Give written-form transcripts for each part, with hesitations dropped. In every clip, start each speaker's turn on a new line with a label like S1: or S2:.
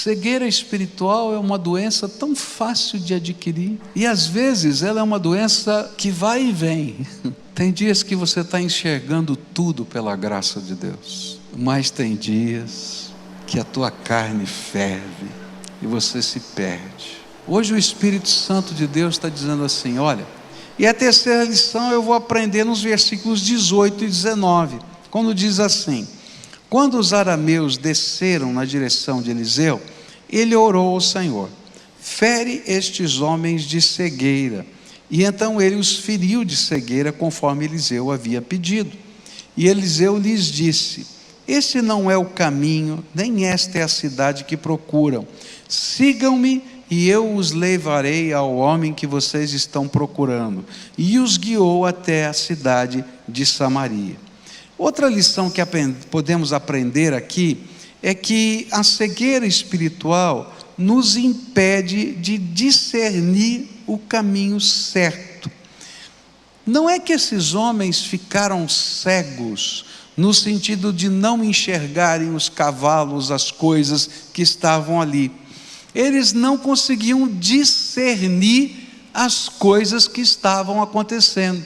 S1: Cegueira espiritual é uma doença tão fácil de adquirir, e às vezes ela é uma doença que vai e vem. Tem dias que você está enxergando tudo pela graça de Deus, mas tem dias que a tua carne ferve e você se perde. Hoje o Espírito Santo de Deus está dizendo assim: olha, e a terceira lição eu vou aprender nos versículos 18 e 19, quando diz assim: quando os arameus desceram na direção de Eliseu, ele orou ao Senhor: fere estes homens de cegueira. E então ele os feriu de cegueira, conforme Eliseu havia pedido. E Eliseu lhes disse: este não é o caminho, nem esta é a cidade que procuram. Sigam-me e eu os levarei ao homem que vocês estão procurando. E os guiou até a cidade de Samaria. Outra lição que podemos aprender aqui é que a cegueira espiritual nos impede de discernir o caminho certo. Não é que esses homens ficaram cegos, no sentido de não enxergarem os cavalos, as coisas que estavam ali. Eles não conseguiam discernir as coisas que estavam acontecendo.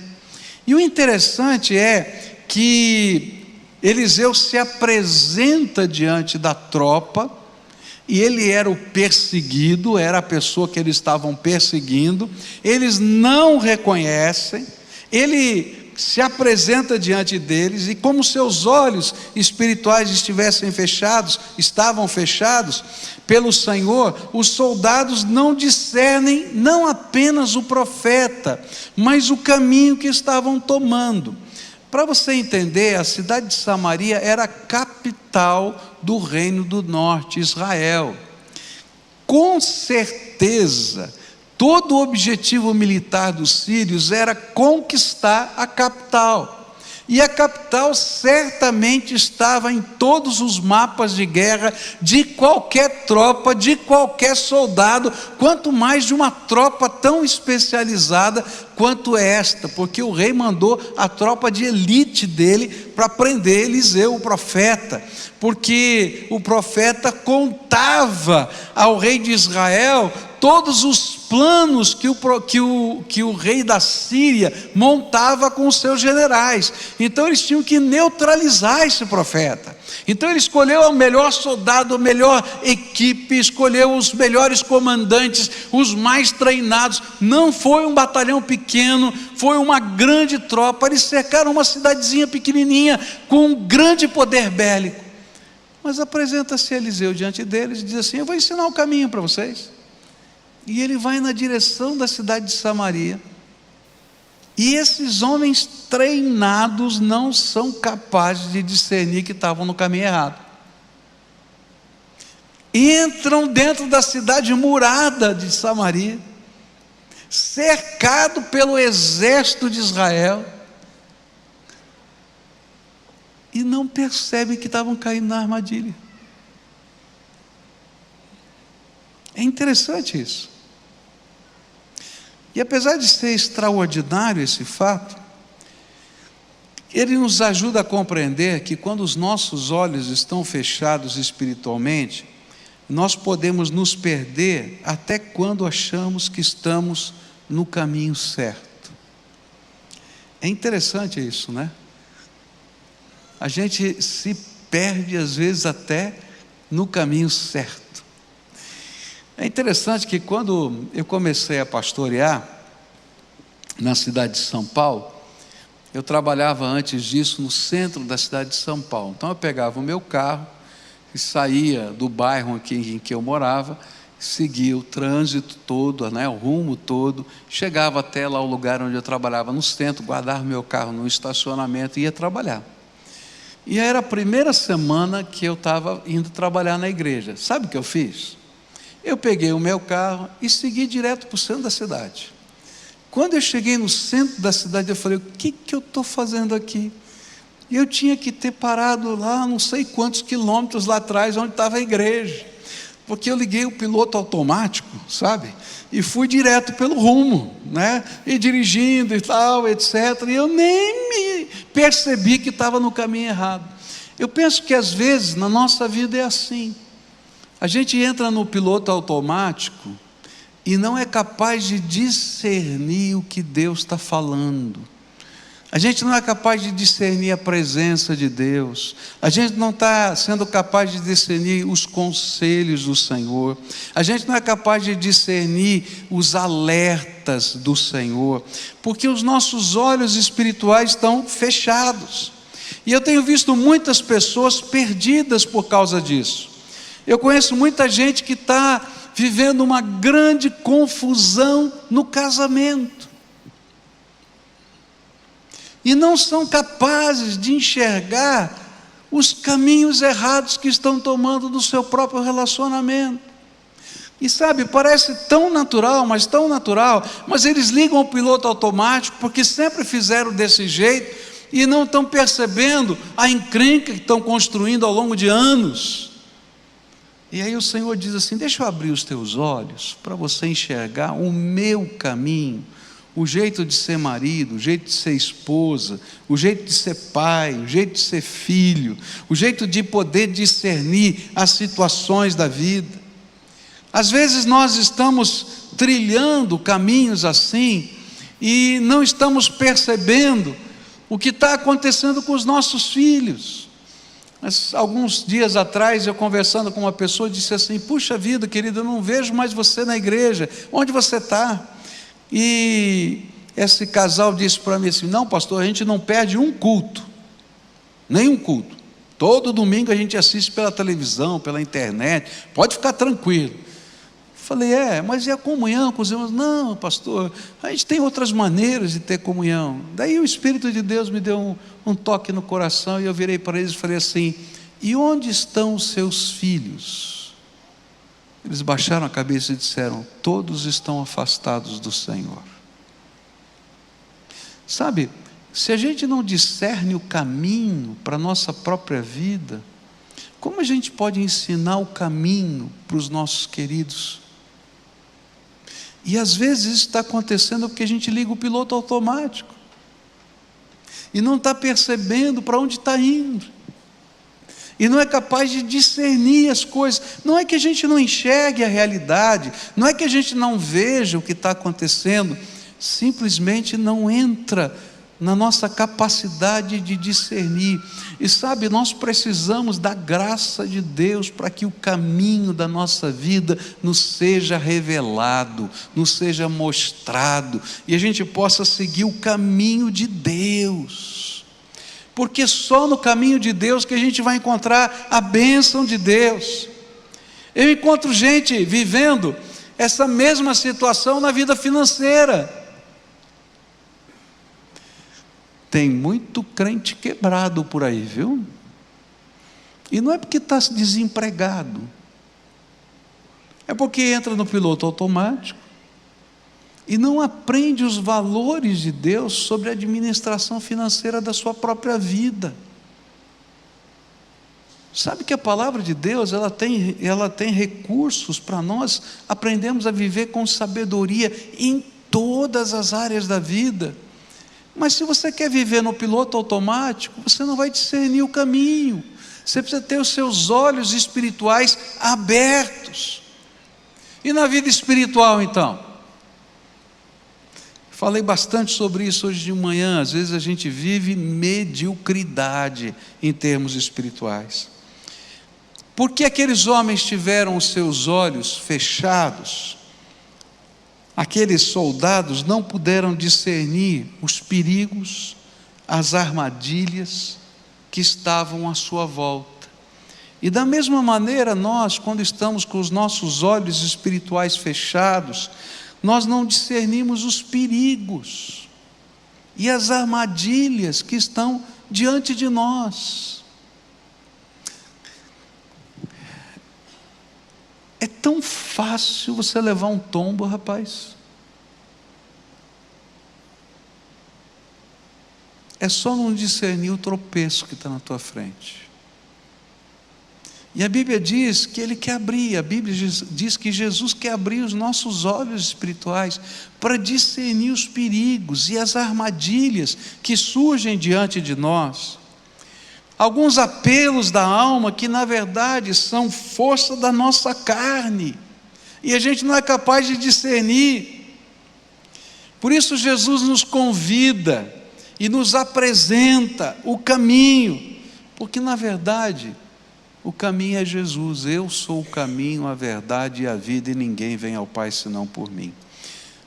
S1: E o interessante é que Eliseu se apresenta diante da tropa, e ele era o perseguido, era a pessoa que eles estavam perseguindo. Eles não reconhecem, ele se apresenta diante deles, e como seus olhos espirituais estavam fechados pelo Senhor, os soldados não discernem não apenas o profeta, mas o caminho que estavam tomando. Para você entender, a cidade de Samaria era a capital do reino do norte, Israel. Com certeza, todo o objetivo militar dos sírios era conquistar a capital. E a capital certamente estava em todos os mapas de guerra de qualquer tropa, de qualquer soldado, quanto mais de uma tropa tão especializada quanto esta, porque o rei mandou a tropa de elite dele para prender Eliseu, o profeta, porque o profeta contava ao rei de Israel todos os planos que o rei da Síria montava com os seus generais. Então eles tinham que neutralizar esse profeta. Então ele escolheu o melhor soldado, a melhor equipe, escolheu os melhores comandantes, os mais treinados. Não foi um batalhão pequeno, foi uma grande tropa. Eles cercaram uma cidadezinha pequenininha com um grande poder bélico. Mas apresenta-se Eliseu diante deles e diz assim: eu vou ensinar o caminho para vocês. E ele vai na direção da cidade de Samaria, e esses homens treinados não são capazes de discernir que estavam no caminho errado. Entram dentro da cidade murada de Samaria, cercado pelo exército de Israel, e não percebem que estavam caindo na armadilha. É interessante isso. E apesar de ser extraordinário esse fato, ele nos ajuda a compreender que quando os nossos olhos estão fechados espiritualmente, nós podemos nos perder até quando achamos que estamos no caminho certo. É interessante isso, né? A gente se perde às vezes até no caminho certo. É interessante que quando eu comecei a pastorear na cidade de São Paulo, eu trabalhava antes disso no centro da cidade de São Paulo. Então eu pegava o meu carro e saía do bairro aqui em que eu morava, seguia o trânsito todo, né, o rumo todo, chegava até lá o lugar onde eu trabalhava no centro, guardava meu carro no estacionamento e ia trabalhar. E era a primeira semana que eu estava indo trabalhar na igreja. Sabe o que eu fiz? Eu peguei o meu carro e segui direto para o centro da cidade. Quando eu cheguei no centro da cidade, eu falei: o que eu estou fazendo aqui? E eu tinha que ter parado lá, não sei quantos quilômetros lá atrás, onde estava a igreja, porque eu liguei o piloto automático, sabe? E fui direto pelo rumo, né? E dirigindo e tal, etc. E eu nem me percebi que estava no caminho errado. Eu penso que às vezes na nossa vida é assim. A gente entra no piloto automático e não é capaz de discernir o que Deus está falando. A gente não é capaz de discernir a presença de Deus. A gente não está sendo capaz de discernir os conselhos do Senhor. A gente não é capaz de discernir os alertas do Senhor, porque os nossos olhos espirituais estão fechados. E eu tenho visto muitas pessoas perdidas por causa disso. Eu conheço muita gente que está vivendo uma grande confusão no casamento. E não são capazes de enxergar os caminhos errados que estão tomando no seu próprio relacionamento. E sabe, parece tão natural, mas eles ligam o piloto automático porque sempre fizeram desse jeito e não estão percebendo a encrenca que estão construindo ao longo de anos. E aí o Senhor diz assim: deixa eu abrir os teus olhos para você enxergar o meu caminho, o jeito de ser marido, o jeito de ser esposa, o jeito de ser pai, o jeito de ser filho, o jeito de poder discernir as situações da vida. Às vezes nós estamos trilhando caminhos assim e não estamos percebendo o que está acontecendo com os nossos filhos. Mas alguns dias atrás, eu conversando com uma pessoa, disse assim: puxa vida, querido, eu não vejo mais você na igreja, onde você está? E esse casal disse para mim assim: não, pastor, a gente não perde um culto, nenhum culto, todo domingo a gente assiste pela televisão, pela internet, pode ficar tranquilo. Falei: mas e a comunhão com os irmãos? Não, pastor, a gente tem outras maneiras de ter comunhão. Daí o Espírito de Deus me deu um toque no coração, e eu virei para eles e falei assim: e onde estão os seus filhos? Eles baixaram a cabeça e disseram: todos estão afastados do Senhor. Sabe, se a gente não discerne o caminho para a nossa própria vida, como a gente pode ensinar o caminho para os nossos queridos? E às vezes isso está acontecendo porque a gente liga o piloto automático e não está percebendo para onde está indo, e não é capaz de discernir as coisas. Não é que a gente não enxergue a realidade, não é que a gente não veja o que está acontecendo, simplesmente não entra na nossa capacidade de discernir. E sabe, nós precisamos da graça de Deus para que o caminho da nossa vida nos seja revelado, nos seja mostrado, e a gente possa seguir o caminho de Deus, porque só no caminho de Deus que a gente vai encontrar a bênção de Deus. Eu encontro gente vivendo essa mesma situação na vida financeira. Tem muito crente quebrado por aí, viu? E não é porque está desempregado, é porque entra no piloto automático e não aprende os valores de Deus sobre a administração financeira da sua própria vida. Sabe que a palavra de Deus, ela tem recursos para nós aprendermos a viver com sabedoria em todas as áreas da vida. Mas se você quer viver no piloto automático, você não vai discernir o caminho. Você precisa ter os seus olhos espirituais abertos. E na vida espiritual, então? Falei bastante sobre isso hoje de manhã. Às vezes a gente vive mediocridade em termos espirituais. Por que aqueles homens tiveram os seus olhos fechados? Aqueles soldados não puderam discernir os perigos, as armadilhas que estavam à sua volta. E da mesma maneira, nós, quando estamos com os nossos olhos espirituais fechados, nós não discernimos os perigos e as armadilhas que estão diante de nós. É tão fácil você levar um tombo, rapaz. É só não discernir o tropeço que está na tua frente. E a Bíblia diz que Ele quer abrir, a Bíblia diz que Jesus quer abrir os nossos olhos espirituais para discernir os perigos e as armadilhas que surgem diante de nós. alguns apelos da alma que na verdade são força da nossa carne, e a gente não é capaz de discernir. Por isso Jesus nos convida e nos apresenta o caminho, porque na verdade o caminho é Jesus. Eu sou o caminho, a verdade e a vida, e ninguém vem ao Pai senão por mim.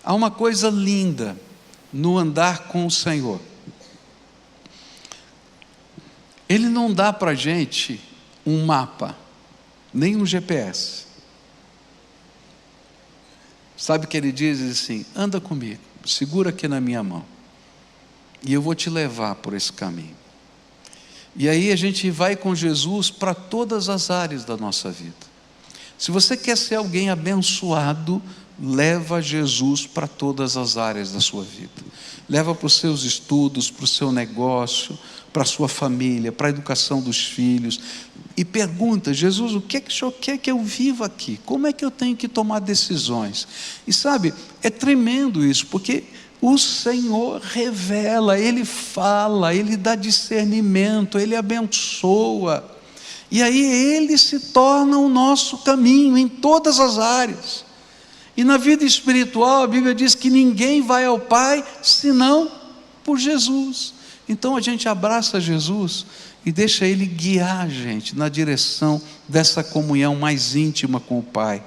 S1: Há uma coisa linda no andar com o Senhor. Ele não dá para a gente um mapa, nem um GPS. Sabe o que ele diz assim: anda comigo, segura aqui na minha mão, e eu vou te levar por esse caminho. E aí a gente vai com Jesus para todas as áreas da nossa vida. Se você quer ser alguém abençoado, leva Jesus para todas as áreas da sua vida. Leva para os seus estudos, para o seu negócio, para a sua família, para a educação dos filhos. E pergunta: Jesus, o que é que o Senhor quer que eu viva aqui? Como é que eu tenho que tomar decisões? E sabe, é tremendo isso, porque o Senhor revela, Ele fala, Ele dá discernimento, Ele abençoa. E aí Ele se torna o nosso caminho em todas as áreas. E na vida espiritual a Bíblia diz que ninguém vai ao Pai senão por Jesus. Então a gente abraça Jesus e deixa Ele guiar a gente na direção dessa comunhão mais íntima com o Pai.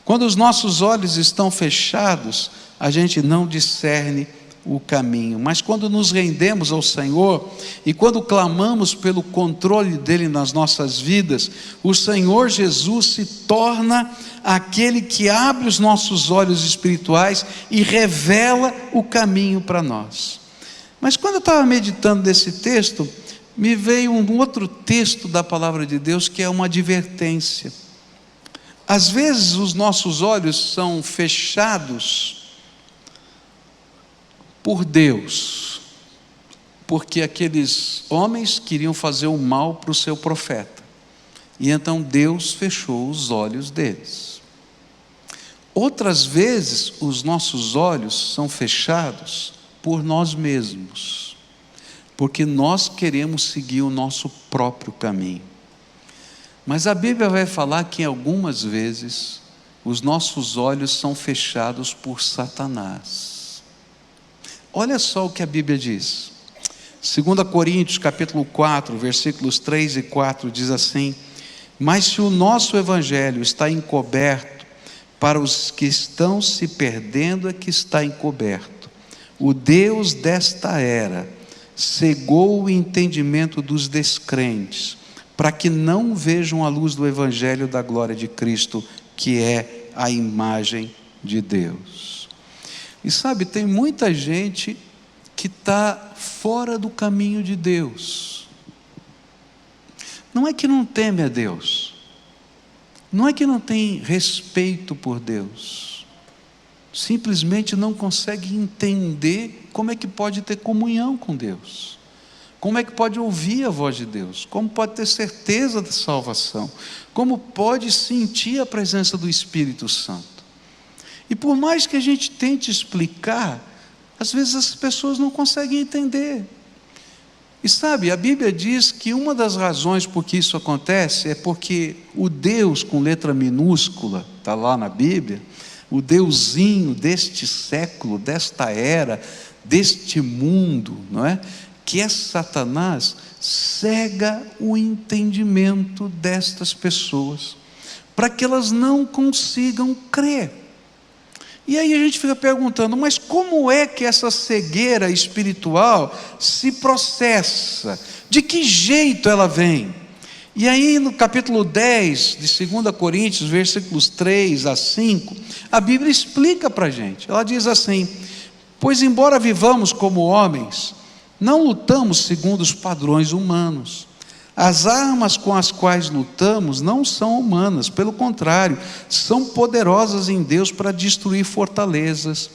S1: Quando os nossos olhos estão fechados, a gente não discerne o caminho, mas quando nos rendemos ao Senhor e quando clamamos pelo controle dEle nas nossas vidas, o Senhor Jesus se torna aquele que abre os nossos olhos espirituais e revela o caminho para nós. Mas quando eu estava meditando nesse texto, me veio um outro texto da palavra de Deus que é uma advertência. Às vezes os nossos olhos são fechados por Deus, porque aqueles homens queriam fazer o mal para o seu profeta, e então Deus fechou os olhos deles. Outras vezes os nossos olhos são fechados por nós mesmos, porque nós queremos seguir o nosso próprio caminho. Mas a Bíblia vai falar que algumas vezes os nossos olhos são fechados por Satanás. Olha só o que a Bíblia diz. 2 Coríntios capítulo 4, versículos 3 e 4 diz assim: mas se o nosso evangelho está encoberto, para os que estão se perdendo é que está encoberto. O Deus desta era cegou o entendimento dos descrentes, para que não vejam a luz do evangelho da glória de Cristo, que é a imagem de Deus. E sabe, tem muita gente que está fora do caminho de Deus. Não é que não teme a Deus, não é que não tem respeito por Deus, simplesmente não consegue entender como é que pode ter comunhão com Deus, como é que pode ouvir a voz de Deus, como pode ter certeza da salvação, como pode sentir a presença do Espírito Santo. E por mais que a gente tente explicar, às vezes as pessoas não conseguem entender. E sabe, a Bíblia diz que uma das razões por que isso acontece é porque o Deus com letra minúscula, está lá na Bíblia, o Deusinho deste século, desta era, deste mundo, não é? Que é Satanás, cega o entendimento destas pessoas, para que elas não consigam crer. E aí a gente fica perguntando, mas como é que essa cegueira espiritual se processa? De que jeito ela vem? E aí no capítulo 10 de 2 Coríntios, versículos 3 a 5, a Bíblia explica para a gente. Ela diz assim: pois embora vivamos como homens, não lutamos segundo os padrões humanos. As armas com as quais lutamos não são humanas, pelo contrário, são poderosas em Deus para destruir fortalezas.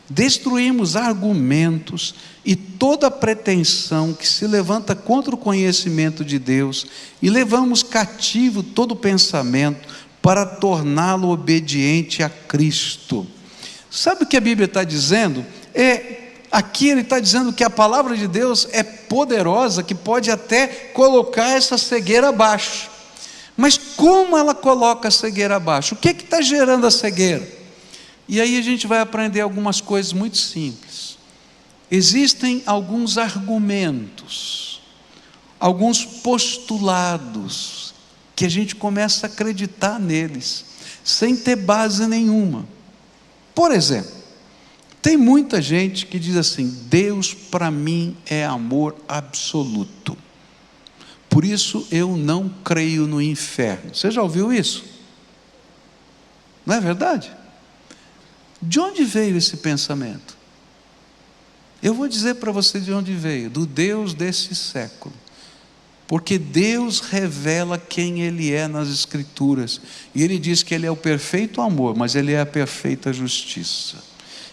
S1: Destruímos argumentos e toda pretensão que se levanta contra o conhecimento de Deus, e levamos cativo todo pensamento para torná-lo obediente a Cristo. Sabe o que a Bíblia está dizendo? Aqui ele está dizendo que a palavra de Deus é poderosa que pode até colocar essa cegueira abaixo. Mas como ela coloca a cegueira abaixo? O que está gerando a cegueira? E aí a gente vai aprender algumas coisas muito simples. Existem alguns argumentos, alguns postulados, que a gente começa a acreditar neles, sem ter base nenhuma. Por exemplo, tem muita gente que diz assim: Deus para mim é amor absoluto, por isso eu não creio no inferno. Você já ouviu isso? Não é verdade? De onde veio esse pensamento? Eu vou dizer para você de onde veio: do Deus desse século. Porque Deus revela quem Ele é nas Escrituras, e Ele diz que Ele é o perfeito amor, mas Ele é a perfeita justiça.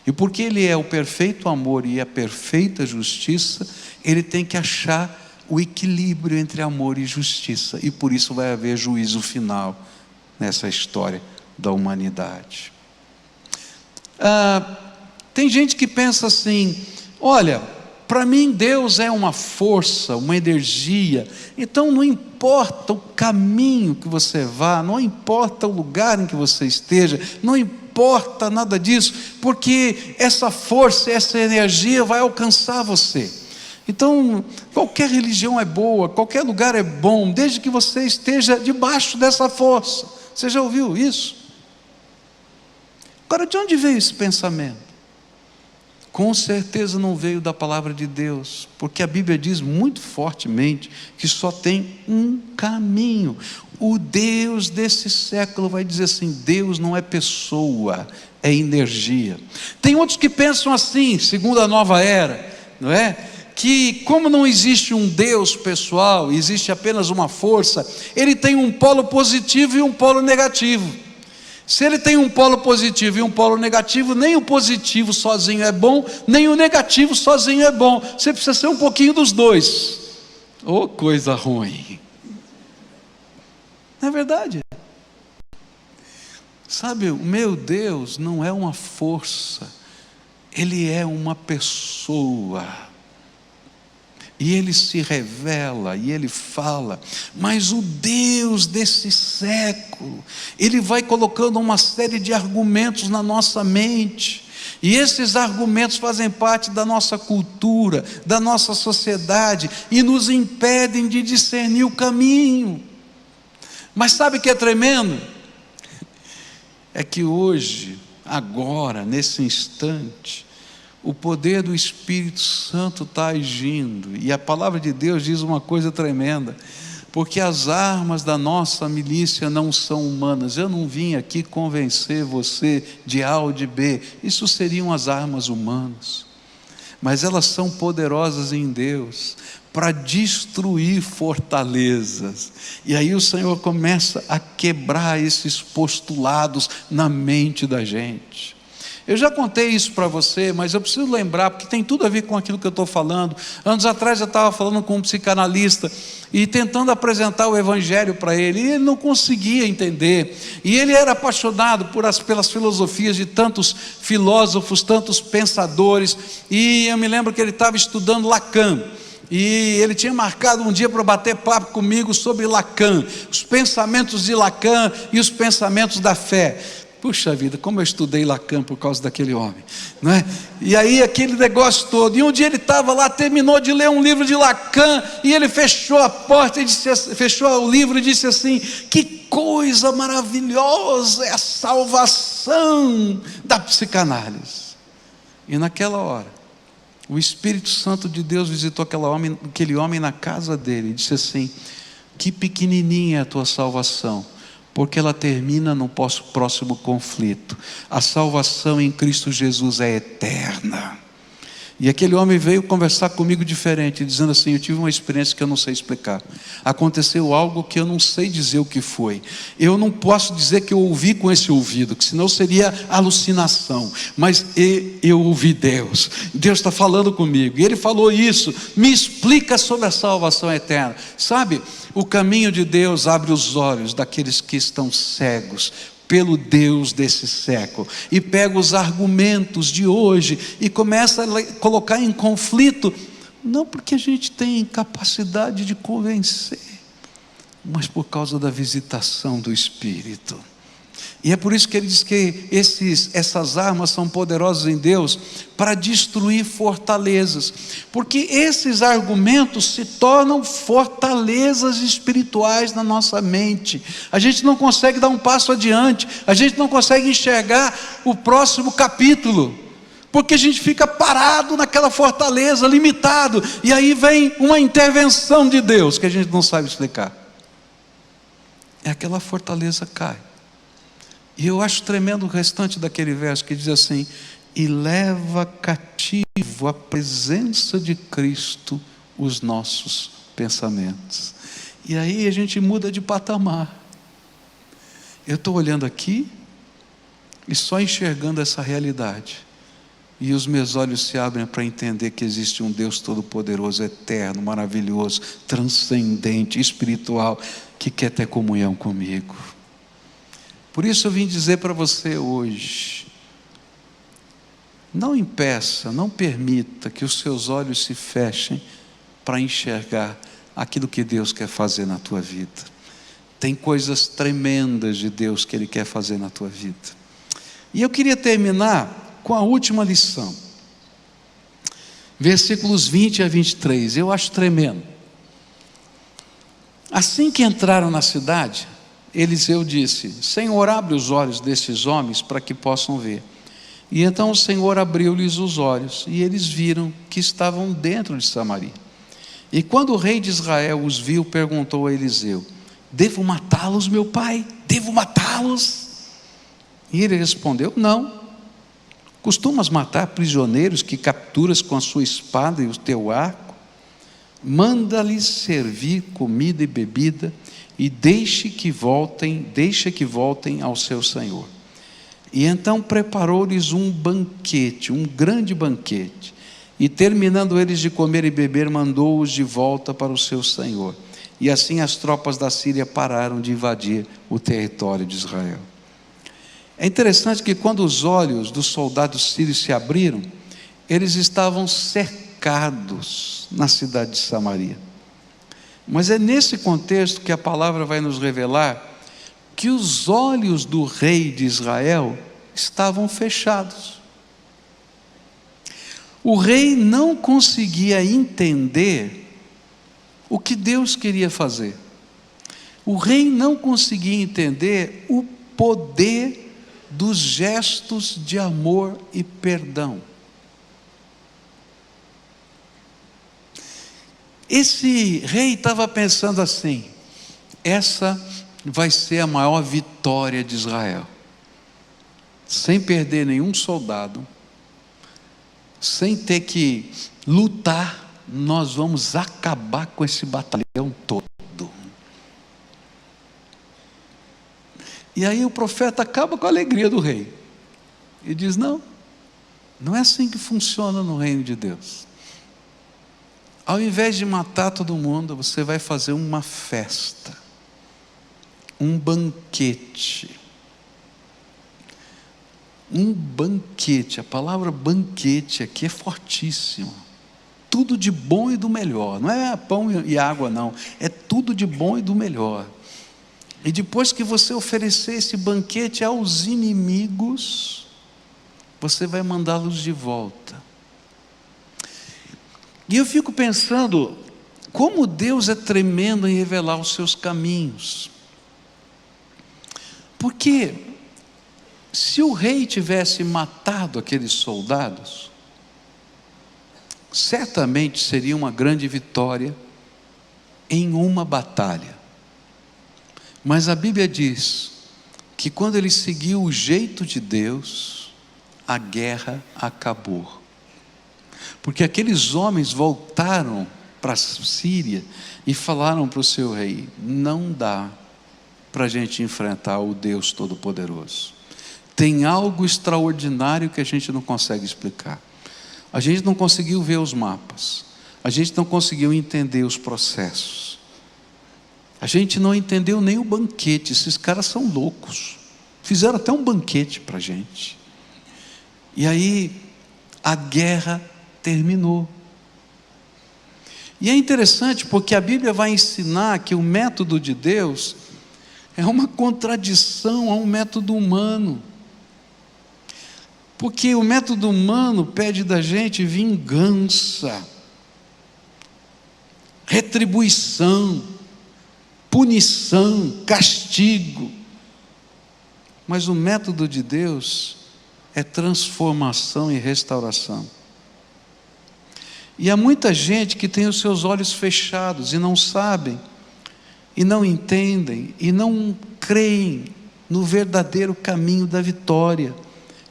S1: E porque Ele é o perfeito amor e a perfeita justiça, Ele tem que achar o equilíbrio entre amor e justiça, e por isso vai haver juízo final nessa história da humanidade. Tem gente que pensa assim: olha, para mim Deus é uma força, uma energia, então não importa o caminho que você vá, não importa o lugar em que você esteja, não importa nada disso, porque essa força, essa energia vai alcançar você. Então, qualquer religião é boa, qualquer lugar é bom, desde que você esteja debaixo dessa força. Você já ouviu isso? Agora, de onde veio esse pensamento? Com certeza não veio da palavra de Deus, porque a Bíblia diz muito fortemente que só tem um caminho. O Deus desse século vai dizer assim: Deus não é pessoa, é energia. Tem outros que pensam assim, segundo a nova era, não é? Que como não existe um Deus pessoal, existe apenas uma força, ele tem um polo positivo e um polo negativo. Se ele tem um polo positivo e um polo negativo, nem o positivo sozinho é bom, nem o negativo sozinho é bom. Você precisa ser um pouquinho dos dois. Oh, coisa ruim. Não é verdade? Sabe, o meu Deus não é uma força, Ele é uma pessoa. E Ele se revela, e Ele fala. Mas o Deus desse século, Ele vai colocando uma série de argumentos na nossa mente, e esses argumentos fazem parte da nossa cultura, da nossa sociedade, e nos impedem de discernir o caminho. Mas sabe o que é tremendo? É que hoje, agora, nesse instante, o poder do Espírito Santo está agindo, e a palavra de Deus diz uma coisa tremenda: porque as armas da nossa milícia não são humanas. Eu não vim aqui convencer você de A ou de B, isso seriam as armas humanas, mas elas são poderosas em Deus para destruir fortalezas. E aí o Senhor começa a quebrar esses postulados na mente da gente. Eu já contei isso para você, mas eu preciso lembrar, porque tem tudo a ver com aquilo que eu estou falando. Anos atrás eu estava falando com um psicanalista e tentando apresentar o Evangelho para ele, e ele não conseguia entender. E ele era apaixonado pelas filosofias de tantos filósofos, tantos pensadores, e eu me lembro que ele estava estudando Lacan. E ele tinha marcado um dia para bater papo comigo sobre Lacan, os pensamentos de Lacan e os pensamentos da fé. Puxa vida, como eu estudei Lacan por causa daquele homem, não é? E aí aquele negócio todo, e um dia ele estava lá, terminou de ler um livro de Lacan, e ele fechou a porta, fechou o livro e disse assim: que coisa maravilhosa é a salvação da psicanálise. E naquela hora, o Espírito Santo de Deus visitou aquele homem na casa dele, e disse assim: que pequenininha é a tua salvação, porque ela termina no próximo conflito. A salvação em Cristo Jesus é eterna. E aquele homem veio conversar comigo diferente, dizendo assim: eu tive uma experiência que eu não sei explicar. Aconteceu algo que eu não sei dizer o que foi. Eu não posso dizer que eu ouvi com esse ouvido, que senão seria alucinação. Mas eu ouvi Deus. Deus está falando comigo. E Ele falou isso. Me explica sobre a salvação eterna. Sabe, o caminho de Deus abre os olhos daqueles que estão cegos pelo Deus desse século, e pega os argumentos de hoje e começa a colocar em conflito Não porque a gente tem capacidade de convencer, mas por causa da visitação do Espírito. E é por isso que ele diz que essas armas são poderosas em Deus para destruir fortalezas, porque esses argumentos se tornam fortalezas espirituais na nossa mente. A gente não consegue dar um passo adiante, a gente não consegue enxergar o próximo capítulo, porque a gente fica parado naquela fortaleza, limitado, e aí vem uma intervenção de Deus que a gente não sabe explicar. Aquela fortaleza cai. E eu acho tremendo o restante daquele verso que diz assim: e leva cativo à presença de Cristo os nossos pensamentos. E aí a gente muda de patamar. Eu estou olhando aqui e só enxergando essa realidade, e os meus olhos se abrem para entender que existe um Deus todo-poderoso, eterno, maravilhoso, transcendente, espiritual, que quer ter comunhão comigo. Por isso eu vim dizer para você hoje: não impeça, não permita que os seus olhos se fechem para enxergar aquilo que Deus quer fazer na tua vida. Tem coisas tremendas de Deus que Ele quer fazer na tua vida. E eu queria terminar com a última lição, versículos 20 a 23, eu acho tremendo. Assim que entraram na cidade, Eliseu disse: Senhor, abre os olhos desses homens para que possam ver. E então o Senhor abriu-lhes os olhos, e eles viram que estavam dentro de Samaria. E quando o rei de Israel os viu, perguntou a Eliseu: devo matá-los, meu pai? Devo matá-los? E ele respondeu: não. Costumas matar prisioneiros que capturas com a sua espada e o teu arco? Manda-lhes servir comida e bebida, e deixa que voltem ao seu senhor. E então preparou-lhes um banquete, um grande banquete, e terminando eles de comer e beber, mandou-os de volta para o seu senhor. E assim as tropas da Síria pararam de invadir o território de Israel. É interessante que quando os olhos dos soldados sírios se abriram, eles estavam cercados na cidade de Samaria. Mas é nesse contexto que a palavra vai nos revelar que os olhos do rei de Israel estavam fechados. O rei não conseguia entender o que Deus queria fazer. O rei não conseguia entender o poder dos gestos de amor e perdão. Esse rei estava pensando assim: essa vai ser a maior vitória de Israel. Sem perder nenhum soldado, sem ter que lutar, nós vamos acabar com esse batalhão todo. E aí o profeta acaba com a alegria do rei e diz: não é assim que funciona no reino de Deus. Ao invés de matar todo mundo, você vai fazer uma festa, um banquete. Um banquete, a palavra banquete aqui é fortíssima. Tudo de bom e do melhor, não é pão e água não, é tudo de bom e do melhor. E depois que você oferecer esse banquete aos inimigos, você vai mandá-los de volta. E eu fico pensando, como Deus é tremendo em revelar os seus caminhos. Porque se o rei tivesse matado aqueles soldados, certamente seria uma grande vitória em uma batalha. Mas a Bíblia diz que quando ele seguiu o jeito de Deus, a guerra acabou. Porque aqueles homens voltaram para a Síria e falaram para o seu rei: não dá para a gente enfrentar o Deus Todo-Poderoso. Tem algo extraordinário que a gente não consegue explicar. A gente não conseguiu ver os mapas. A gente não conseguiu entender os processos. A gente não entendeu nem o banquete. Esses caras são loucos. Fizeram até um banquete para a gente. E aí a guerra terminou. E é interessante porque a Bíblia vai ensinar que o método de Deus é uma contradição a um método humano. Porque o método humano pede da gente vingança, retribuição, punição, castigo. Mas o método de Deus é transformação e restauração. E há muita gente que tem os seus olhos fechados e não sabem, e não entendem, e não creem no verdadeiro caminho da vitória,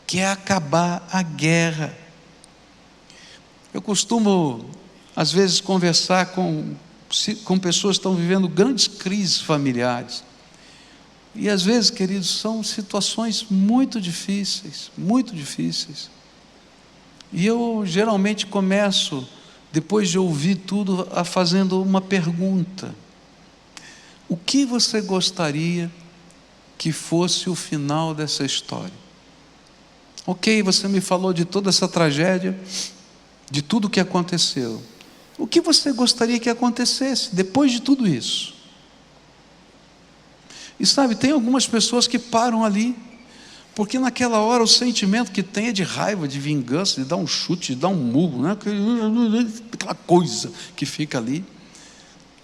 S1: que é acabar a guerra. Eu costumo, às vezes, conversar com pessoas que estão vivendo grandes crises familiares. E às vezes, queridos, são situações muito difíceis, muito difíceis. E eu geralmente começo, depois de ouvir tudo, fazendo uma pergunta: o que você gostaria que fosse o final dessa história? Ok, você me falou de toda essa tragédia, de tudo que aconteceu. O que você gostaria que acontecesse depois de tudo isso? E sabe, tem algumas pessoas que param ali, porque naquela hora o sentimento que tem é de raiva, de vingança, de dar um chute, de dar um murro, né? Aquela coisa que fica ali.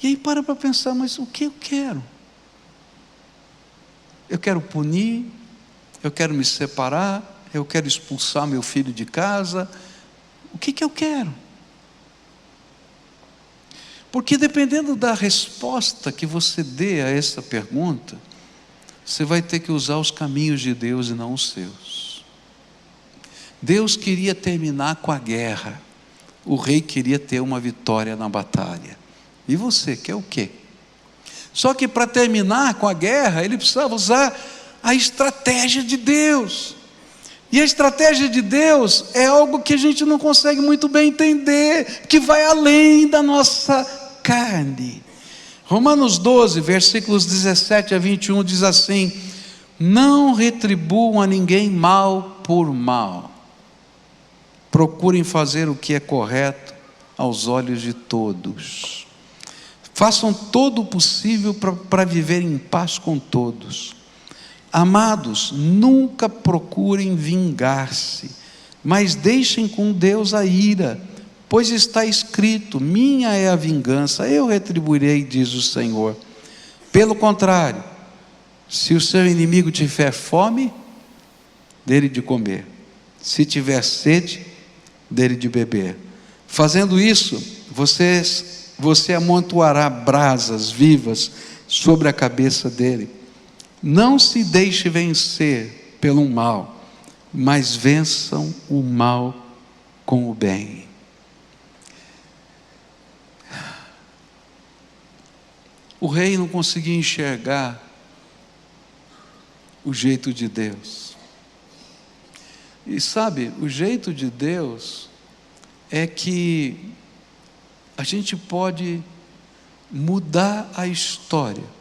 S1: E aí para pensar, mas o que eu quero? Eu quero punir, eu quero me separar, eu quero expulsar meu filho de casa. O que eu quero? Porque dependendo da resposta que você dê a essa pergunta, você vai ter que usar os caminhos de Deus e não os seus. Deus queria terminar com a guerra, o rei queria ter uma vitória na batalha. E você quer o quê? Só que para terminar com a guerra, ele precisava usar a estratégia de Deus. E a estratégia de Deus é algo que a gente não consegue muito bem entender, que vai além da nossa carne. Romanos 12, versículos 17 a 21 diz assim: não retribuam a ninguém mal por mal, procurem fazer o que é correto aos olhos de todos, façam todo o possível para viver em paz com todos. Amados, nunca procurem vingar-se, mas deixem com Deus a ira, pois está escrito: minha é a vingança, eu retribuirei, diz o Senhor. Pelo contrário, se o seu inimigo tiver fome, dê-lhe de comer, se tiver sede, dê-lhe de beber. Fazendo isso, você amontoará brasas vivas sobre a cabeça dele. Não se deixe vencer pelo mal, mas vençam o mal com o bem. O rei não conseguia enxergar o jeito de Deus. E sabe, o jeito de Deus é que a gente pode mudar a história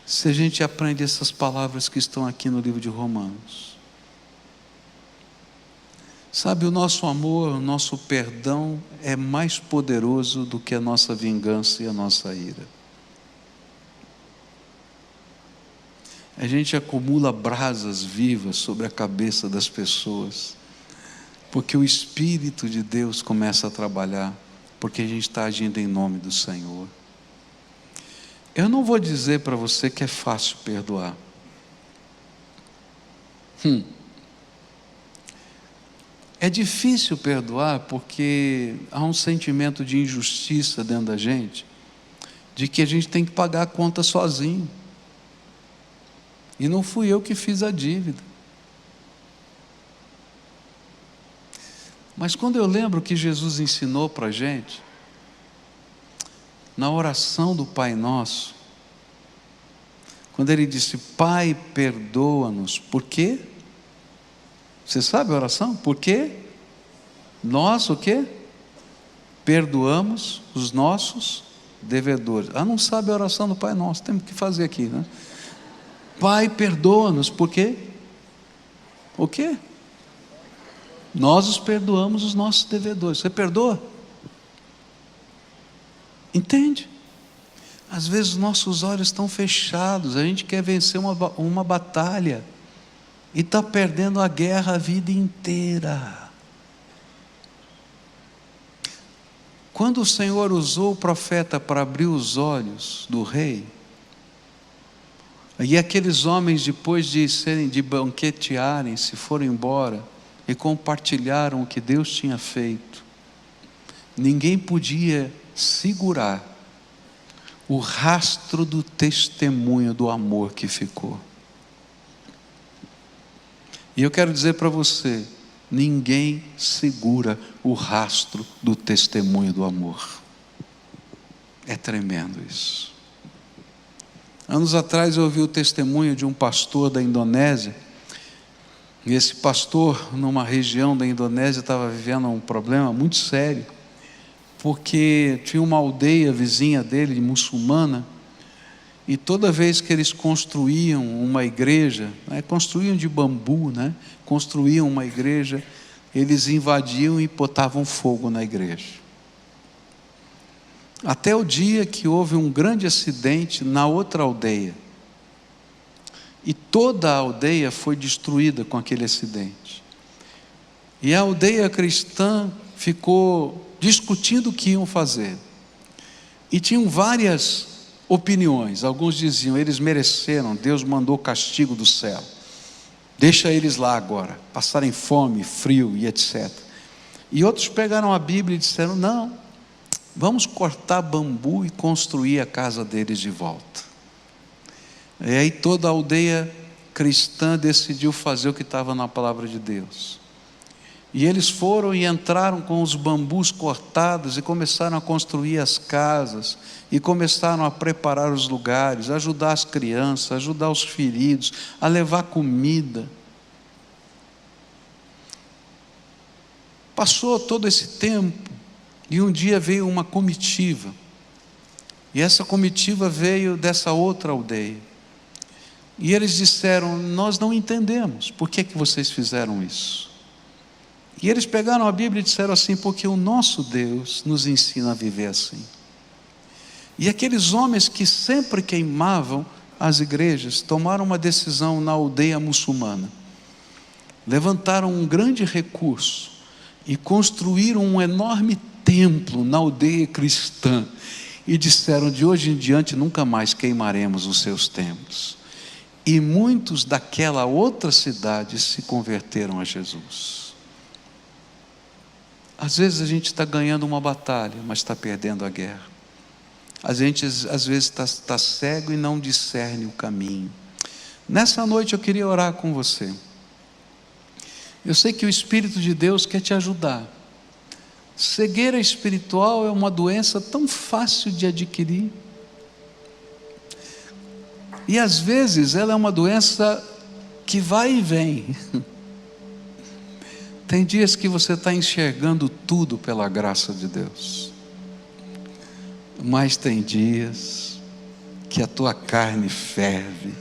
S1: se a gente aprende essas palavras que estão aqui no livro de Romanos. Sabe, o nosso amor, o nosso perdão é mais poderoso do que a nossa vingança e a nossa ira. A gente acumula brasas vivas sobre a cabeça das pessoas, porque o Espírito de Deus começa a trabalhar, porque a gente está agindo em nome do Senhor. Eu não vou dizer para você que é fácil perdoar. É difícil perdoar porque há um sentimento de injustiça dentro da gente, de que a gente tem que pagar a conta sozinho. E não fui eu que fiz a dívida. Mas quando eu lembro que Jesus ensinou para a gente, na oração do Pai Nosso, quando Ele disse: Pai, perdoa-nos. Por quê? Você sabe a oração? Por quê? Nós o quê? Perdoamos os nossos devedores. Não sabe a oração do Pai Nosso, temos que fazer aqui, né? Pai, perdoa-nos. Por quê? O quê? Nós os perdoamos os nossos devedores. Você perdoa? Entende? Às vezes nossos olhos estão fechados, a gente quer vencer uma batalha e está perdendo a guerra a vida inteira. Quando o Senhor usou o profeta para abrir os olhos do rei, e aqueles homens, depois de banquetearem, se foram embora e compartilharam o que Deus tinha feito, ninguém podia segurar o rastro do testemunho do amor que ficou. E eu quero dizer para você, ninguém segura o rastro do testemunho do amor. É tremendo isso. Anos atrás eu ouvi o testemunho de um pastor da Indonésia, e esse pastor, numa região da Indonésia, estava vivendo um problema muito sério, porque tinha uma aldeia vizinha dele, muçulmana, e toda vez que eles construíam uma igreja, construíam de bambu, construíam uma igreja, eles invadiam e botavam fogo na igreja. Até o dia que houve um grande acidente na outra aldeia, e toda a aldeia foi destruída com aquele acidente, e a aldeia cristã ficou discutindo o que iam fazer, e tinham várias opiniões. Alguns diziam, eles mereceram, Deus mandou castigo do céu, deixa eles lá agora, passarem fome, frio e etc. E outros pegaram a Bíblia e disseram, não, vamos cortar bambu e construir a casa deles de volta. E aí toda a aldeia cristã decidiu fazer o que estava na palavra de Deus. E eles foram e entraram com os bambus cortados e começaram a construir as casas, e começaram a preparar os lugares, ajudar as crianças, ajudar os feridos, a levar comida. Passou todo esse tempo, e um dia veio uma comitiva, e essa comitiva veio dessa outra aldeia, e eles disseram, nós não entendemos, por que vocês fizeram isso? E eles pegaram a Bíblia e disseram assim, porque o nosso Deus nos ensina a viver assim. E aqueles homens que sempre queimavam as igrejas, tomaram uma decisão na aldeia muçulmana, levantaram um grande recurso, e construíram um enorme templo na aldeia cristã, e disseram, de hoje em diante nunca mais queimaremos os seus templos. E muitos daquela outra cidade se converteram a Jesus. Às vezes a gente está ganhando uma batalha, mas está perdendo a guerra. A gente às vezes está cego e não discerne o caminho. Nessa noite eu queria orar com você. Eu sei que o Espírito de Deus quer te ajudar. Cegueira espiritual é uma doença tão fácil de adquirir. E às vezes ela é uma doença que vai e vem. Tem dias que você está enxergando tudo pela graça de Deus. Mas tem dias que a tua carne ferve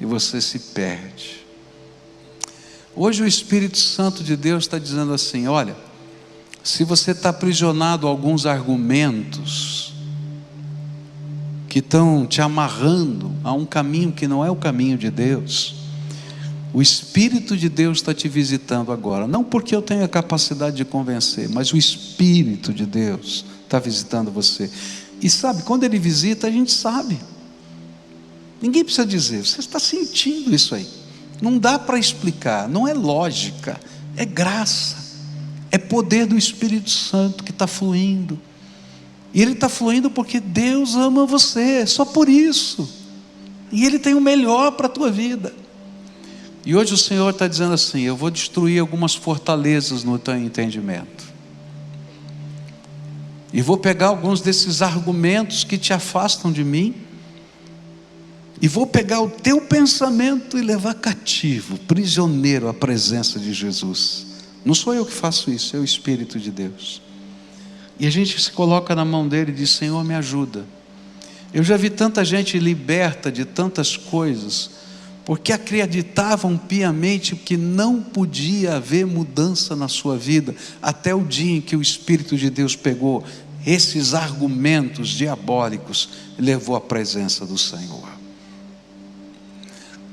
S1: e você se perde. Hoje o Espírito Santo de Deus está dizendo assim, olha, se você está aprisionado a alguns argumentos que estão te amarrando a um caminho que não é o caminho de Deus, o Espírito de Deus está te visitando agora, não porque eu tenho a capacidade de convencer, mas o Espírito de Deus está visitando você. E sabe, quando Ele visita, a gente sabe, ninguém precisa dizer, você está sentindo isso aí. Não dá para explicar, não é lógica, é graça, é poder do Espírito Santo que está fluindo, e ele está fluindo porque Deus ama você, só por isso, e Ele tem o melhor para a tua vida. E hoje o Senhor está dizendo assim, eu vou destruir algumas fortalezas no teu entendimento, e vou pegar alguns desses argumentos que te afastam de mim, e vou pegar o teu pensamento e levar cativo, prisioneiro à presença de Jesus. Não sou eu que faço isso, é o Espírito de Deus. E a gente se coloca na mão dele e diz, Senhor, me ajuda. Eu já vi tanta gente liberta de tantas coisas, porque acreditavam piamente que não podia haver mudança na sua vida, até o dia em que o Espírito de Deus pegou esses argumentos diabólicos levou à presença do Senhor.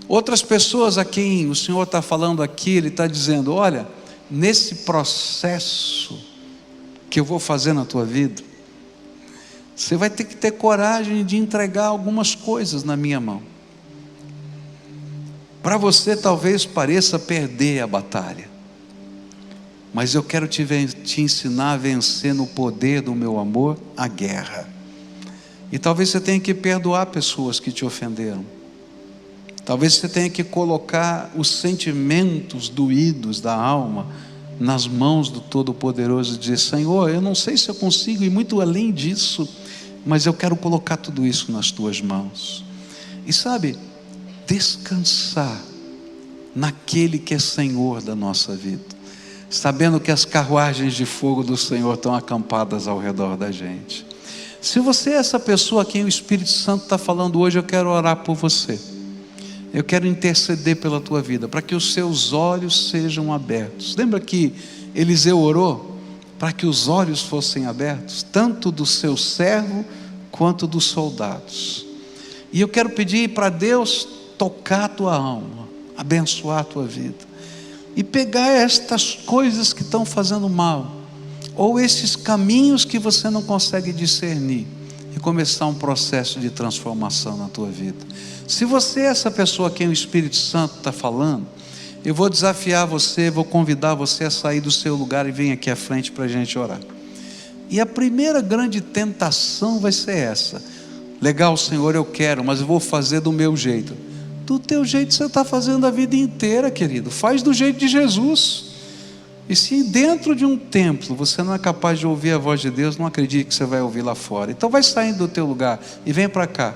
S1: Outras pessoas a quem o Senhor está falando aqui, Ele está dizendo: olha, nesse processo que eu vou fazer na tua vida, você vai ter que ter coragem de entregar algumas coisas na minha mão. Para você talvez pareça perder a batalha, mas eu quero te ensinar a vencer no poder do meu amor a guerra. E talvez você tenha que perdoar pessoas que te ofenderam. Talvez você tenha que colocar os sentimentos doídos da alma nas mãos do Todo-Poderoso e dizer: Senhor, eu não sei se eu consigo ir muito além disso, mas eu quero colocar tudo isso nas tuas mãos. E sabe, descansar naquele que é Senhor da nossa vida, sabendo que as carruagens de fogo do Senhor estão acampadas ao redor da gente. Se você é essa pessoa a quem o Espírito Santo está falando hoje, eu quero orar por você. Eu quero interceder pela tua vida, para que os seus olhos sejam abertos. Lembra que Eliseu orou para que os olhos fossem abertos, tanto do seu servo quanto dos soldados. E eu quero pedir para Deus tocar a tua alma, abençoar a tua vida, e pegar estas coisas que estão fazendo mal, ou esses caminhos que você não consegue discernir, e começar um processo de transformação na tua vida. Se você é essa pessoa a quem o Espírito Santo está falando, eu vou desafiar você, vou convidar você a sair do seu lugar e vir aqui à frente para a gente orar. E a primeira grande tentação vai ser essa: legal, Senhor, eu quero, mas eu vou fazer do meu jeito. Do teu jeito você está fazendo a vida inteira, querido. Faz do jeito de Jesus. E se dentro de um templo você não é capaz de ouvir a voz de Deus, não acredite que você vai ouvir lá fora. Então vai saindo do teu lugar e vem para cá.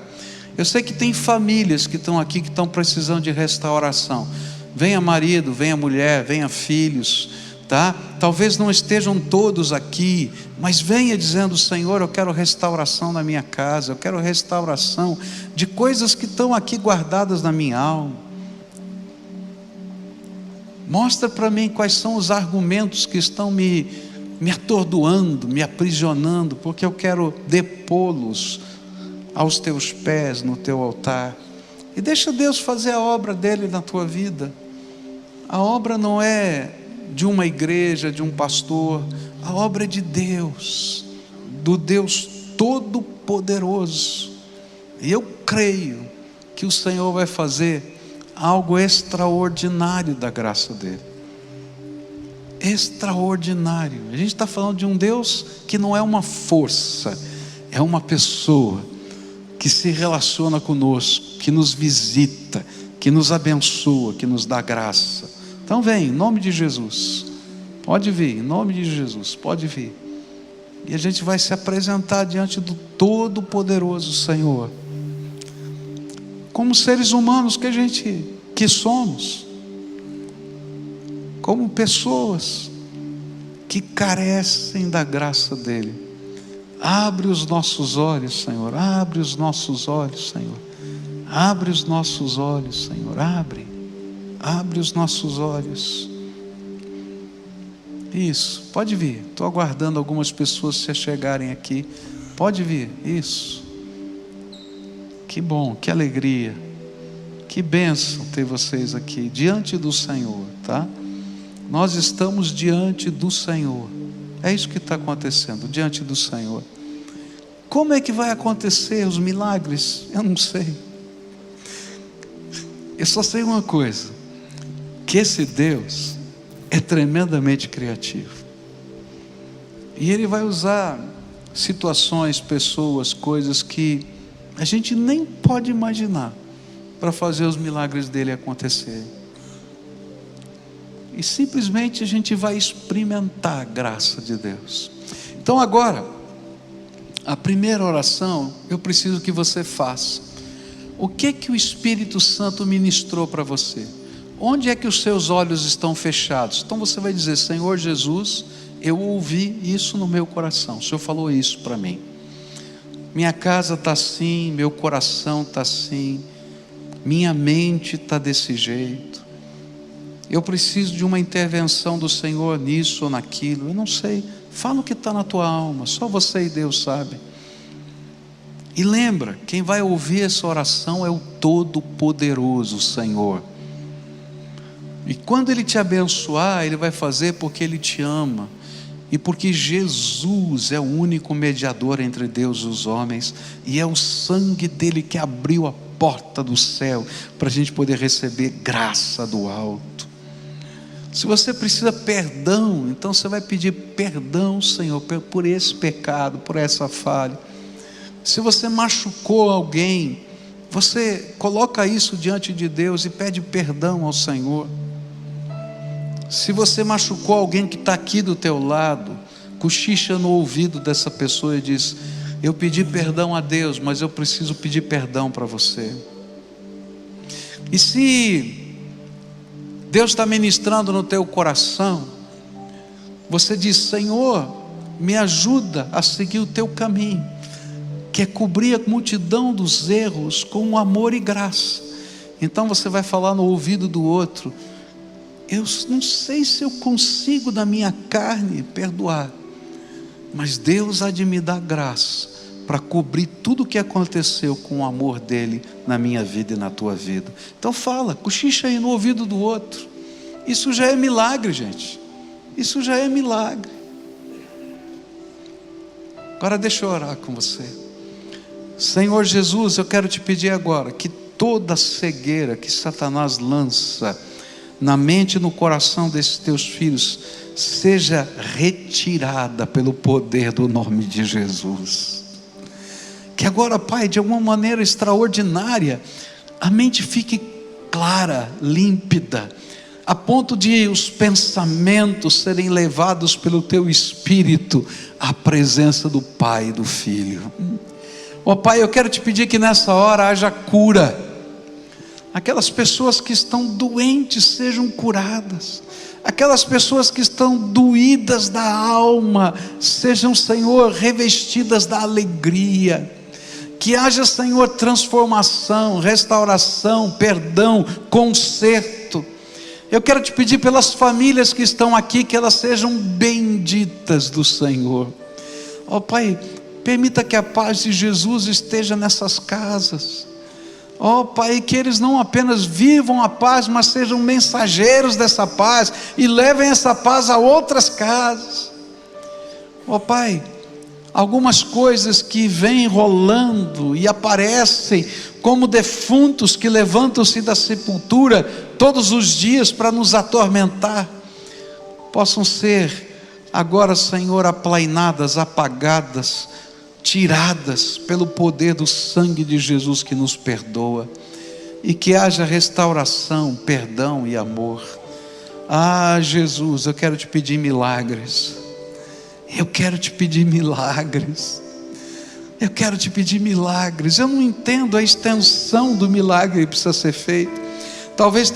S1: Eu sei que tem famílias que estão aqui, que estão precisando de restauração. Venha marido, venha mulher, venha filhos, tá? Talvez não estejam todos aqui, mas venha dizendo: Senhor, eu quero restauração na minha casa, eu quero restauração de coisas que estão aqui guardadas na minha alma. Mostra para mim quais são os argumentos que estão me atordoando, me aprisionando, porque eu quero depô-los aos teus pés, no teu altar. E deixa Deus fazer a obra dele na tua vida. A obra não é de uma igreja, de um pastor. A obra é de Deus, do Deus Todo-Poderoso. E eu creio que o Senhor vai fazer algo extraordinário da graça dele. Extraordinário. A gente está falando de um Deus que não é uma força, é uma pessoa que se relaciona conosco, que nos visita, que nos abençoa, que nos dá graça. Então vem, em nome de Jesus. Pode vir, em nome de Jesus, pode vir. E a gente vai se apresentar diante do Todo-Poderoso Senhor, como seres humanos que somos, como pessoas que carecem da graça dele. Abre os nossos olhos, Senhor, abre os nossos olhos, Senhor, abre os nossos olhos, Senhor, abre os nossos olhos. Isso, pode vir, estou aguardando algumas pessoas se chegarem aqui, pode vir, isso. Que bom, que alegria, que bênção ter vocês aqui, diante do Senhor, tá? Nós estamos diante do Senhor, é isso que está acontecendo, diante do Senhor. Como é que vai acontecer os milagres? Eu não sei. Eu só sei uma coisa, que esse Deus é tremendamente criativo, e Ele vai usar situações, pessoas, coisas que a gente nem pode imaginar, para fazer os milagres dele acontecerem. E simplesmente a gente vai experimentar a graça de Deus. Então agora, a primeira oração, eu preciso que você faça. O que o Espírito Santo ministrou para você? Onde é que os seus olhos estão fechados? Então você vai dizer: Senhor Jesus, eu ouvi isso no meu coração, o Senhor falou isso para mim. Minha casa está assim, meu coração está assim, minha mente está desse jeito. Eu preciso de uma intervenção do Senhor nisso ou naquilo, eu não sei. Fala o que está na tua alma, só você e Deus sabem. E lembra, quem vai ouvir essa oração é o Todo-Poderoso Senhor. E quando Ele te abençoar, Ele vai fazer porque Ele te ama. E porque Jesus é o único mediador entre Deus e os homens. E é o sangue dele que abriu a porta do céu para a gente poder receber graça do alto. Se você precisa perdão, então você vai pedir perdão, Senhor, por esse pecado, por essa falha. Se você machucou alguém, você coloca isso diante de Deus e pede perdão ao Senhor. Se você machucou alguém que está aqui do teu lado, cochicha no ouvido dessa pessoa e diz: eu pedi perdão a Deus, mas eu preciso pedir perdão para você. E se Deus está ministrando no teu coração, você diz: Senhor, me ajuda a seguir o teu caminho, que é cobrir a multidão dos erros com amor e graça. Então você vai falar no ouvido do outro: eu não sei se eu consigo da minha carne perdoar, mas Deus há de me dar graça para cobrir tudo o que aconteceu com o amor dele na minha vida e na tua vida. Então fala, cochicha aí no ouvido do outro. Isso já é milagre, gente. Isso já é milagre. Agora deixa eu orar com você. Senhor Jesus, eu quero te pedir agora que toda cegueira que Satanás lança na mente e no coração desses teus filhos seja retirada pelo poder do nome de Jesus. Que agora, Pai, de alguma maneira extraordinária, a mente fique clara, límpida, a ponto de os pensamentos serem levados pelo teu Espírito à presença do Pai e do Filho. Ó Pai, eu quero te pedir que nessa hora haja cura. Aquelas pessoas que estão doentes sejam curadas. Aquelas pessoas que estão doídas da alma sejam, Senhor, revestidas da alegria. Que haja, Senhor, transformação, restauração, perdão, conserto. Eu quero te pedir pelas famílias que estão aqui, que elas sejam benditas do Senhor. Ó Pai, permita que a paz de Jesus esteja nessas casas. Ó Pai, que eles não apenas vivam a paz, mas sejam mensageiros dessa paz e levem essa paz a outras casas. Ó Pai, algumas coisas que vêm rolando e aparecem como defuntos que levantam-se da sepultura todos os dias para nos atormentar, possam ser agora, Senhor, aplainadas, apagadas, tiradas pelo poder do sangue de Jesus que nos perdoa, e que haja restauração, perdão e amor. Ah, Jesus, eu quero te pedir milagres. Eu quero te pedir milagres. Eu quero te pedir milagres. Eu não entendo a extensão do milagre que precisa ser feito. Talvez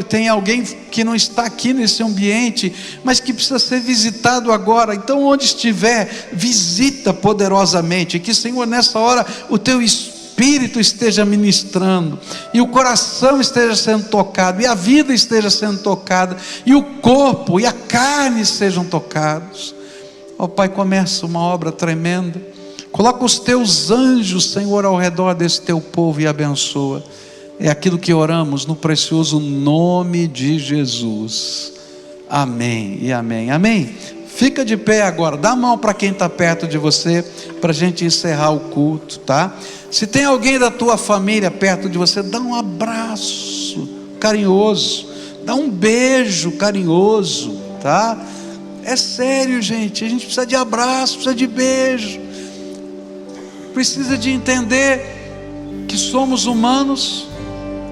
S1: tenha alguém que não está aqui nesse ambiente, mas que precisa ser visitado agora. Então, onde estiver, visita poderosamente. Que, Senhor, nessa hora o teu Espírito esteja ministrando, e o coração esteja sendo tocado, e a vida esteja sendo tocada, e o corpo e a carne sejam tocados. Ó Pai, começa uma obra tremenda. Coloca os teus anjos, Senhor, ao redor desse teu povo e abençoa. É aquilo que oramos no precioso nome de Jesus. Amém e amém. Amém. Fica de pé agora. Dá a mão para quem está perto de você, para a gente encerrar o culto, tá? Se tem alguém da tua família perto de você, dá um abraço carinhoso, dá um beijo carinhoso, tá? É sério, gente. A gente precisa de abraço, precisa de beijo, precisa de entender que somos humanos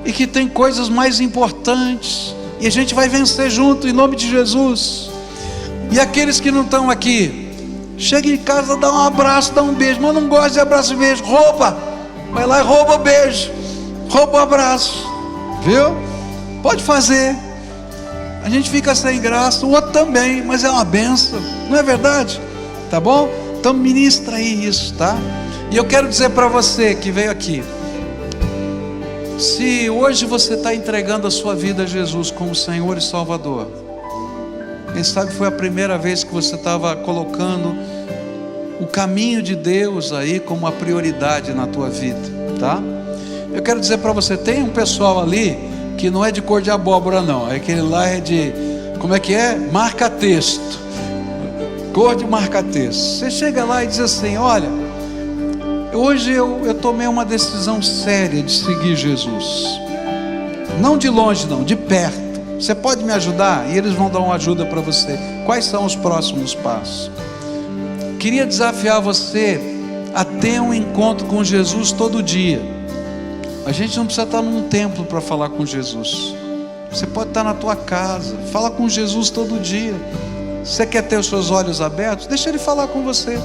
S1: e que tem coisas mais importantes, e a gente vai vencer junto em nome de Jesus. E aqueles que não estão aqui, chega em casa, dá um abraço, dá um beijo. Mas não gosta de abraço e beijo, rouba, vai lá e rouba o beijo, rouba o abraço, viu? Pode fazer. A gente fica sem graça, o outro também, mas é uma benção, não é verdade? Tá bom? Então ministra aí isso, tá? E eu quero dizer para você que veio aqui, se hoje você está entregando a sua vida a Jesus como Senhor e Salvador, Quem sabe foi a primeira vez que você estava colocando o caminho de Deus aí como uma prioridade na tua vida, tá? Eu quero dizer para você, tem um pessoal ali que não é de cor de abóbora não, aquele lá é de, como é que é? Marca-texto, cor de marca-texto. Você chega lá e diz assim: olha, hoje eu tomei uma decisão séria de seguir Jesus, não de longe não, de perto. Você pode me ajudar? E eles vão dar uma ajuda para você. Quais são os próximos passos? Queria desafiar você a ter um encontro com Jesus todo dia. A gente não precisa estar num templo para falar com Jesus. Você pode estar na tua casa, fala com Jesus todo dia. Você quer ter os seus olhos abertos? Deixa Ele falar com você.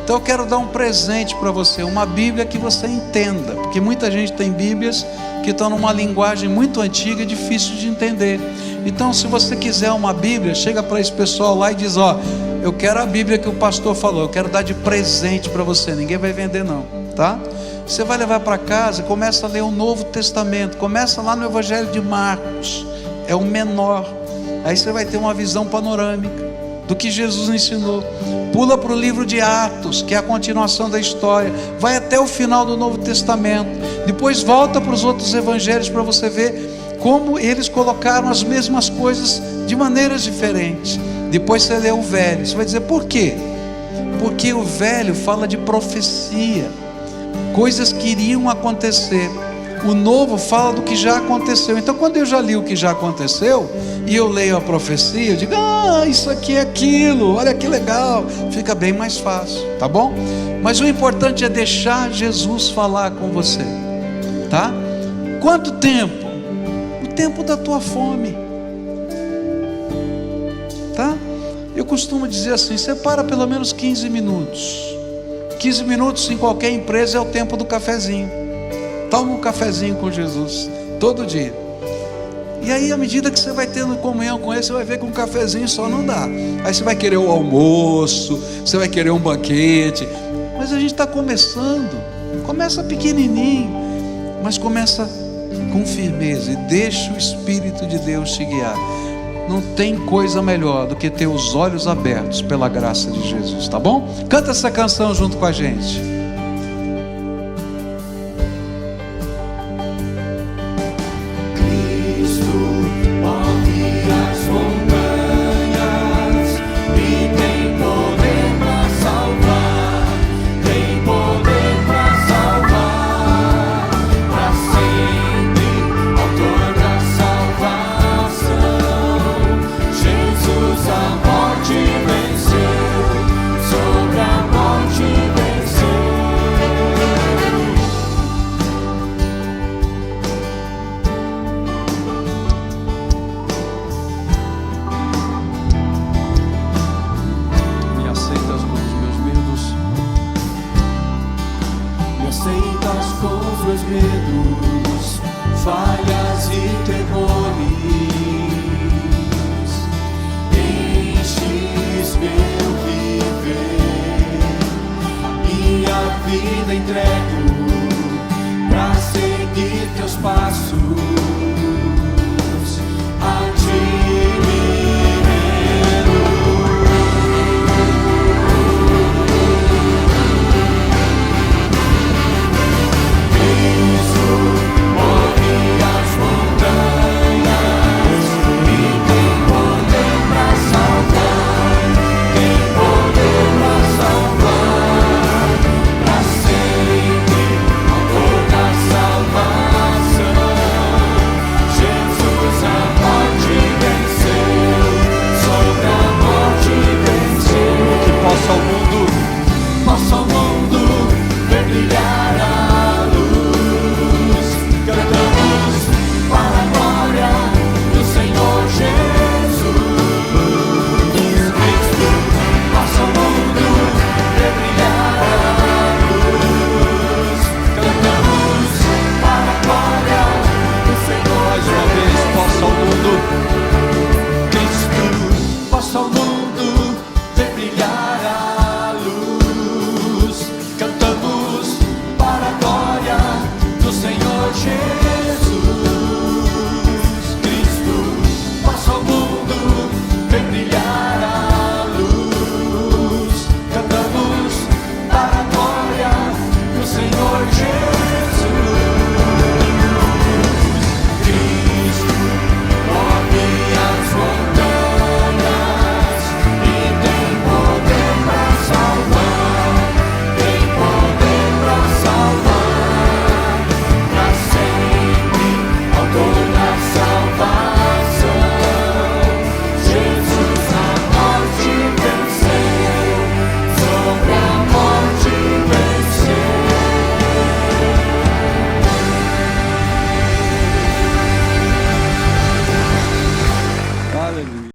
S1: Então eu quero dar um presente para você, uma Bíblia que você entenda, porque muita gente tem Bíblias que estão numa linguagem muito antiga e difícil de entender. Então, se você quiser uma Bíblia, chega para esse pessoal lá e diz: ó, eu quero a Bíblia que o pastor falou, eu quero dar de presente para você. Ninguém vai vender não, tá? Você vai levar para casa e começa a ler o Novo Testamento. Começa lá no Evangelho de Marcos, é o menor. Aí você vai ter uma visão panorâmica do que Jesus ensinou. Pula para o livro de Atos, que é a continuação da história, vai até o final do Novo Testamento, depois volta para os outros evangelhos para você ver como eles colocaram as mesmas coisas de maneiras diferentes. Depois você lê o Velho, você vai dizer: por quê? Porque o Velho fala de profecia, coisas que iriam acontecer. O Novo fala do que já aconteceu. Então, quando eu já li o que já aconteceu e eu leio a profecia, eu digo: ah, isso aqui é aquilo, olha que legal. Fica bem mais fácil, tá bom? Mas o importante é deixar Jesus falar com você, tá? Quanto tempo? O tempo da tua fome, tá? Eu costumo dizer assim: separa pelo menos 15 minutos. 15 minutos em qualquer empresa é o tempo do cafezinho. Toma um cafezinho com Jesus, todo dia. E aí, à medida que você vai tendo comunhão com Ele, você vai ver que um cafezinho só não dá. Aí você vai querer o almoço, você vai querer um banquete. Mas a gente está começando. Começa pequenininho, mas começa com firmeza e deixa o Espírito de Deus te guiar. Não tem coisa melhor do que ter os olhos abertos pela graça de Jesus, tá bom? Canta essa canção junto com a gente.